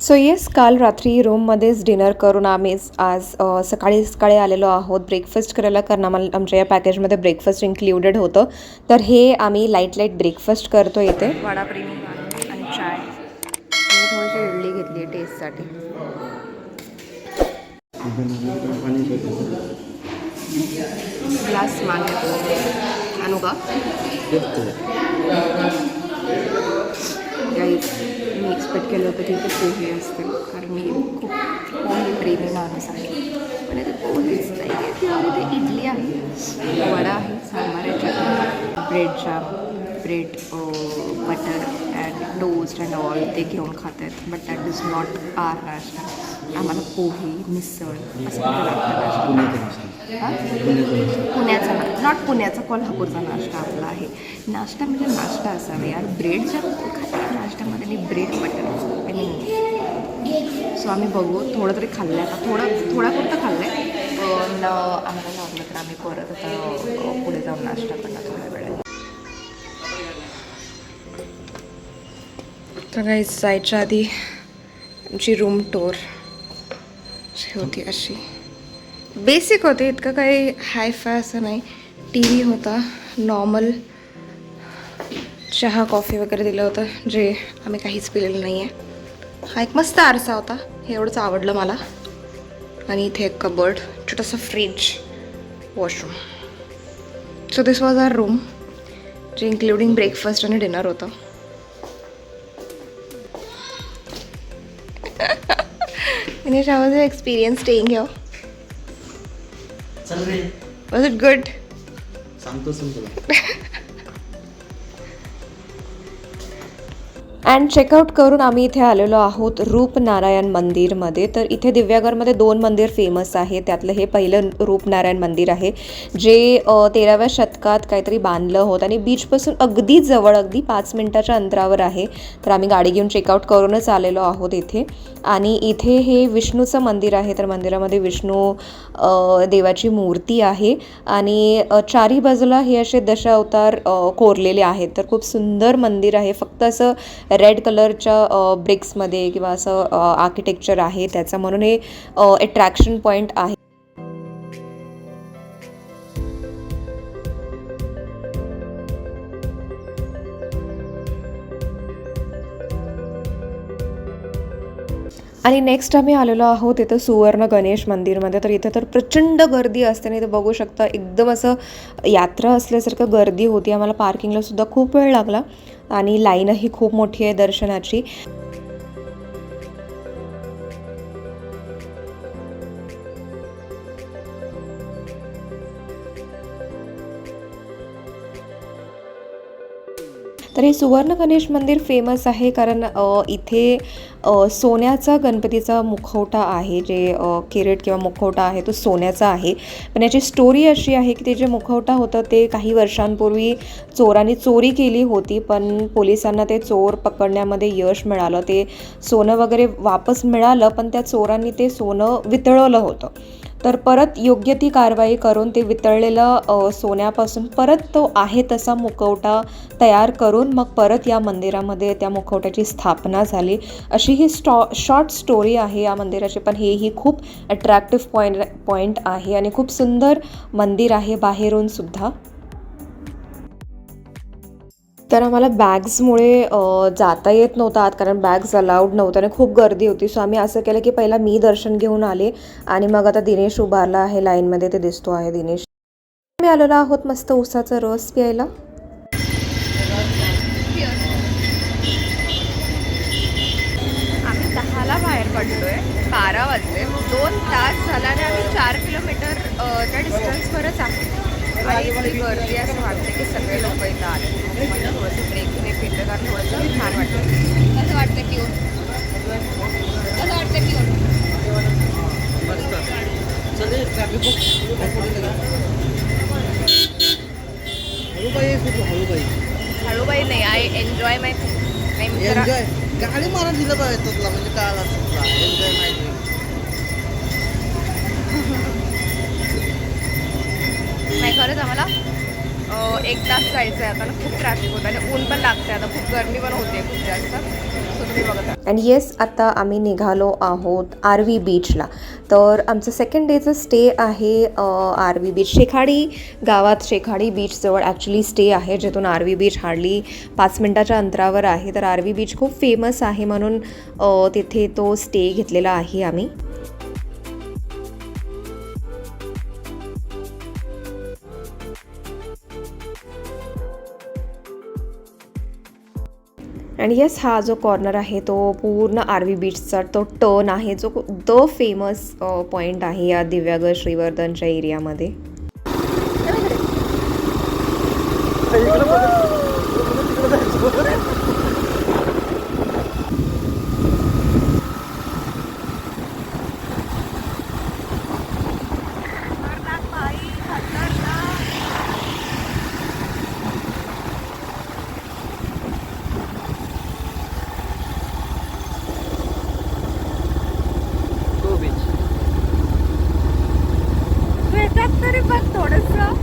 So yes, काल रात्री रूममध्येच dinner करून आम्ही आज सकाळी सकाळी आलेलो आहोत ब्रेकफास्ट करायला, कारण आम्हाला आमच्या या पॅकेजमध्ये ब्रेकफास्ट इन्क्लुडेड होतं. तर हे आम्ही लाईट ब्रेकफास्ट करतो इथे. वडाप्रेमी आणि चाय. मी थोडीशी इडली घेतली आहे टेस्टसाठी. ग्लास मागतो आणू का? मी एक्सपेक्ट केलं होतं की इथे पोहे असतील, कारण मी खूप पोहे प्रेमी माणूस आहे, पण इथे पोहेच नाही आहे. तिथे इडली आहे, वडा आहे, सांबार आहे, chutney, bread jam, bread butter and toast and all ते घेऊन खात आहेत. But that is not our nashta. आम्हाला पोहे, मिसळ असं कुठं लागतं नाश्ता. पुण्याचा नॉट पुण्याचा, कोल्हापूरचा नाश्ता आपला आहे. नाश्ता म्हणजे नाश्ता असावे यार. ब्रेड जाम खाते नाश्त्यामध्ये आणि ब्रेड बटर आणि सो आम्ही बघू, थोडं तरी खाल्लं आहे आता, थोडा कुठं खाल्लं आहे, पण आम्हाला लागलं तर आम्ही परत आता पुढे जाऊन नाश्ता करणार थोड्या वेळात. तर काही जायच्या आधी आमची रूम टूर होती, अशी बेसिक होती, इतकं काही हायफाय असं नाही. टी व्ही होता, नॉर्मल चहा कॉफी वगैरे दिलं होतं, जे आम्ही काहीच पिलेलं नाही आहे. हा एक मस्त आरसा होता, हे एवढंच आवडलं मला. आणि इथे एक कबर्ड, छोटंसं fridge, washroom. So this was our room, जे इन्क्लुडिंग ब्रेकफास्ट आणि डिनर होतं. Dinesh, how was your experience staying here? Was it good? And checkout करून आम्ही इथे आलेलो आहोत रूपनारायण मंदिरमध्ये. तर इथे दिव्यागरमध्ये 2 मंदिर फेमस आहे. त्यातलं हे पहिलं रूपनारायण मंदिर आहे, जे 13व्या शतकात काहीतरी बांधलं होतं आणि बीचपासून अगदी जवळ, अगदी 5 मिनिटाच्या अंतरावर आहे. तर आम्ही गाडी घेऊन चेकआउट करूनच आलेलो आहोत इथे. आणि इथे हे विष्णूचं मंदिर आहे. तर मंदिरामध्ये विष्णू देवाची मूर्ती आहे आणि चारी बाजूला हे असे दशावतार कोरलेले आहेत. तर खूप सुंदर मंदिर आहे. फक्त असं रेड कलरच्या ब्रिक्समध्ये किंवा असं आर्किटेक्चर आहे त्याचं, म्हणून हे अट्रॅक्शन पॉईंट आहे. आणि नेक्स्ट आम्ही आलेलो आहोत इथं सुवर्ण गणेश मंदिरमध्ये. तर इथं तर प्रचंड गर्दी असते आणि इथं बघू शकता एकदम असं यात्रा असल्यासारखं गर्दी होती. आम्हाला पार्किंगला सुद्धा खूप वेळ लागला आणि लाईनही खूप मोठी आहे दर्शनाची. तर हे सुवर्ण गणेश मंदिर फेमस आहे कारण इथे सोन्याचा गणपतीचा मुखवटा आहे, जे किरीट किंवा मुखवटा आहे तो सोन्याचा आहे. पण याची स्टोरी अशी आहे की ते जे मुखवटा होतं ते काही वर्षांपूर्वी चोरांनी चोरी केली होती, पण पोलिसांना ते चोर पकडण्यामध्ये यश मिळालं. ते सोनं वगैरे वापस मिळालं, पण त्या चोरांनी ते सोनं वितळवलं होतं. तर परत योग्य ती कारवाई करून ते वितळलेलं सोन्यापासून परत तो आहे तसा मुखवटा तयार करून मग परत या मंदिरामध्ये त्या मुखवट्याची स्थापना झाली. अशी ही शॉर्ट स्टोरी आहे या मंदिराची. पण हेही खूप अट्रॅक्टिव्ह पॉईंट आहे आणि खूप सुंदर मंदिर आहे बाहेरून सुद्धा. तर आम्हाला बॅग्समुळे जाता येत नव्हतं आत, कारण बॅग्स अलाउड नव्हतं आणि खूप गर्दी होती. सो आम्ही असं केलं की पहिला मी दर्शन घेऊन आले आणि मग आता दिनेश उभारला आहे लाईनमध्ये, ते दिसतो आहे दिनेश. आम्ही आलेलो आहोत मस्त ऊसाचा रस प्यायला. आम्ही 10ला बाहेर पडलोय, 12 वाजले, 2 तास झाला आणि आम्ही 4 किलोमीटर त्या डिस्टन्सवरच आहे. आणि एवढी गर्दी असं वाटतं की सगळे लोक इथं आले. म्हणजे थोडंसं ब्रेक फिरलं कारण थोडंसं छान वाटतं. कसं वाटतं की कसं वाटतं की हळूबाई नाही, आय एन्जॉय माय एन्जॉय गाडी मारा दिलं पाहिजे तुला, म्हणजे काय एन्जॉय माहिती नाही. खरंच आम्हाला 1 तास जायचं आहे आता. खूप ट्रॅफिक होतं आणि ऊन पण लागते आता, खूप गरमी पण होते खूप जास्त. सो तुम्ही बघा. अँड येस, आता आम्ही निघालो आहोत आरवी बीचला. तर आमचं सेकंड डेचं स्टे आहे आरवी बीच शेखाडी गावात. शेखाडी बीचजवळ ॲक्च्युली स्टे आहे, जिथून आरवी बीच हार्डली 5 मिनटाच्या अंतरावर आहे. तर आरवी बीच खूप फेमस आहे म्हणून तिथे तो स्टे घेतलेला आहे आम्ही. अँड येस, हा जो कॉर्नर आहे तो पूर्ण आरवी बीचचा तो टर्न आहे, जो द फेमस पॉईंट आहे या दिव्यागड श्रीवर्धनच्या एरियामध्ये. तरी बघ थोडंसं.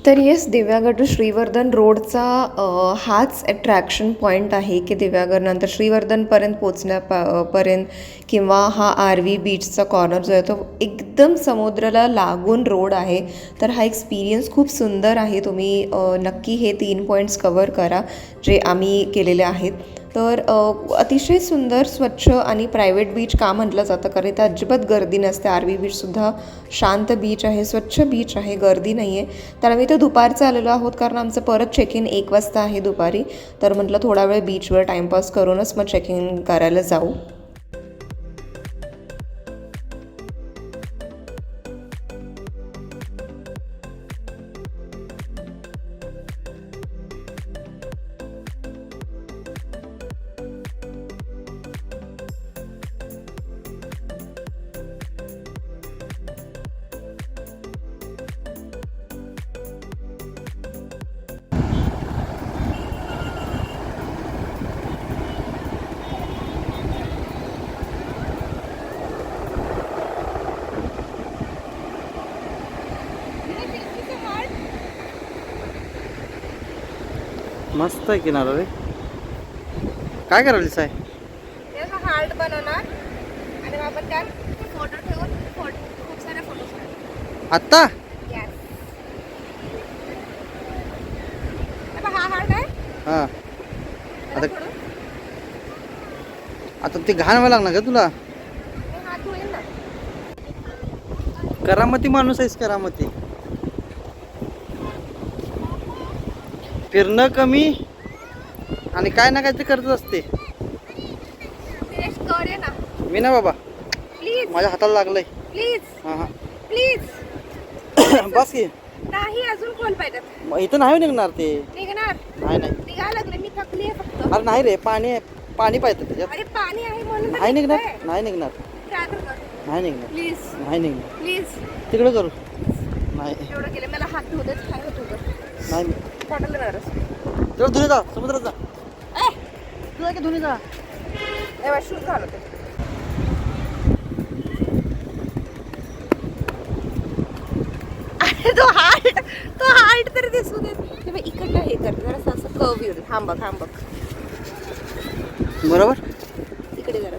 तर येस, दिव्यागड टू श्रीवर्धन रोडचा हाच अट्रॅक्शन पॉईंट आहे की दिव्यागडनंतर श्रीवर्धनपर्यंत पोचण्यापर्यंत किंवा हा आरवी बीचचा कॉर्नर जो आहे तो एकदम समुद्राला लागून रोड आहे. तर हा एक्सपिरियन्स खूप सुंदर आहे. तुम्ही नक्की हे 3 पॉईंट्स कवर करा जे आम्ही केलेले आहेत. तर अतिशय सुंदर, स्वच्छ आणि प्रायव्हेट बीच का म्हटलं जातं, कारण इथं अजिबात गर्दी नसते. आरवी बीचसुद्धा शांत बीच आहे, स्वच्छ बीच आहे, गर्दी नाही आहे. तर आम्ही इथं दुपारचं आलेलो आहोत कारण आमचं परत चेक इन 1 वाजता आहे दुपारी. तर म्हटलं थोडा वेळ बीचवर टाईमपास करूनच मग चेक इन करायला जाऊ. मस्त आहे किनारा रे. काय करायलीस आहे? हार्ट बनवणार आणि आपण त्यात फोटो ठेवून खूप सारे फोटो. आत्ता हा हार्ट आहे. हां, आता ते घाण व्हायला लागणार का तुला? हात धुईल ना. करामती माणूस आहेस, करामती. फिरणं कमी आणि काय ना काय ते करत असते. मी ना बाबा, प्लीज माझ्या हाताला लागलंय. प्लीज हां हां प्लीज. बस की. नाही, अजून कोण पाहिजे? इथं नाही निघणार ते. निघणार नाही नाही, निघायला लागले. मी थकली आहे फक्त. अरे नाही रे, पाणी पाहिजे त्याच्यात. अरे पाणी आहे म्हणून नाही निघणार, नाही निघणार, नाही निघणार, प्लीज नाही निघणार. प्लीज तिकडे करू. नाही एवढं केलं. मला हात धुवतच काय होत होतं. नाही, बॉटल देणारच. तुला धुनी जा, समुद्रात जा. तुला की धुनी जा. एवढा शूज घालत होते. तो हार्ट तरी दिसू देत. तेव्हा इकडनं हे कर जरा असं कव येऊन. थांबक बरोबर. इकडे जरा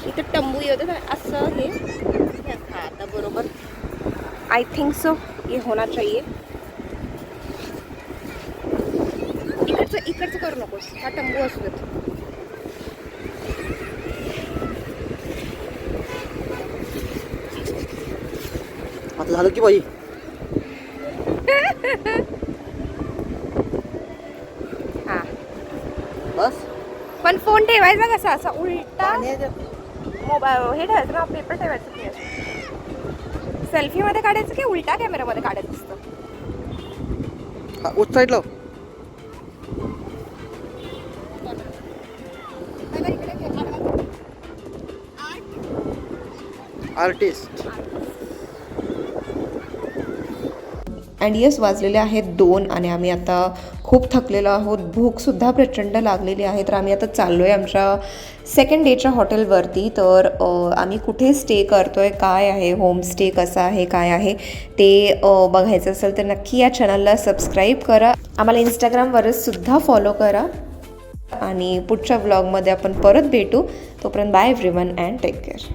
इथं टंबू येऊ दे असं. हे हा आता बरोबर. आय थिंक सो ये होना चाहिए. इकडचं करू नकोस. हा टंबू असू देत. आता झालं की बाई. हा बस. पण फोन ठेवायचा कसा असा उलटा? मोबाईल हे ठेवायचं ना, पेपर ठेवायचं. सेल्फी मध्ये काढायचं की उलटा कॅमेरामध्ये काढायचं असतं? उच साईड लाव. आर्टिस्ट. अँड येस, वाजलेले आहेत 2 आणि आम्ही आता खूप थकलेलो आहोत. भूकसुद्धा प्रचंड लागलेली आहे. तर आम्ही आता चाललो आहे आमच्या सेकंड डेच्या हॉटेलवरती. तर आम्ही कुठे स्टे करतो आहे, काय आहे, होमस्टे कसा आहे, काय आहे ते बघायचं असेल तर नक्की या चॅनलला सबस्क्राईब करा. आम्हाला इंस्टाग्रामवरच सुद्धा फॉलो करा. आणि पुढच्या व्लॉगमध्ये आपण परत भेटू. तोपर्यंत bye everyone and take care.